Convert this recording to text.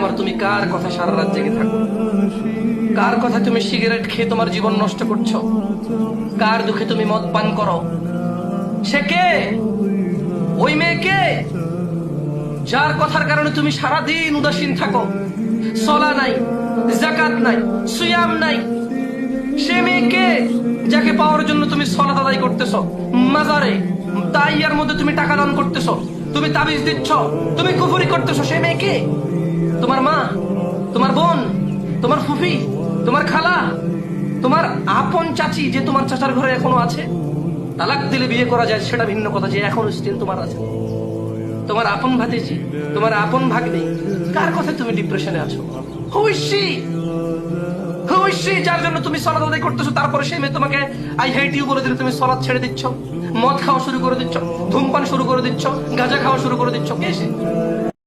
আমার, তুমি কার কথা সারা রাত জেগে থাকো? কার কথা তুমি সিগারেট খেয়ে তোমার জীবন নষ্ট করছো? কার দুঃখে তুমি মদ পান করো? সে কে? ওই মেয়ে কে যার কথার কারণে তুমি সারাদিন উদাসীন থাকো? সলা নাই, জাকাত নাই, সিয়াম নাই। সে মেয়ে কে যাকে পাওয়ার জন্য তুমি সলাত আদায় করতেছো, মাজারে তাইয়ার মধ্যে তুমি টাকা দান করতেছো, তুমি তাবিজ দিচ্ছ, তুমি কুফরি করতেছো? সে মেয়ে কে? তোমার মা, তোমার বোন, তোমার ফুফি, তোমার খালা, তোমার আপন চাচি যে তোমার চাচার ঘরে এখনো আছে? তালাক দিলে বিয়ে করা যায় সেটা ভিন্ন কথা, যে এখনো স্টিল তোমার আছে। তোমার আপন ভাতিজি, তোমার আপন ভাগ্নে, কার কথায় তুমি ডিপ্রেশনে আছো? যার জন্য তুমি সলাত আদায় করতেছো, তারপরে সেই মেয়ে তোমাকে আই হেট ইউ বলে দিলে তুমি সলাত ছেড়ে দিচ্ছ, মদ খাওয়া শুরু করে দিচ্ছ, ধূমপান শুরু করে দিচ্ছ, গাঁজা খাওয়া শুরু করে দিচ্ছ। কে সে?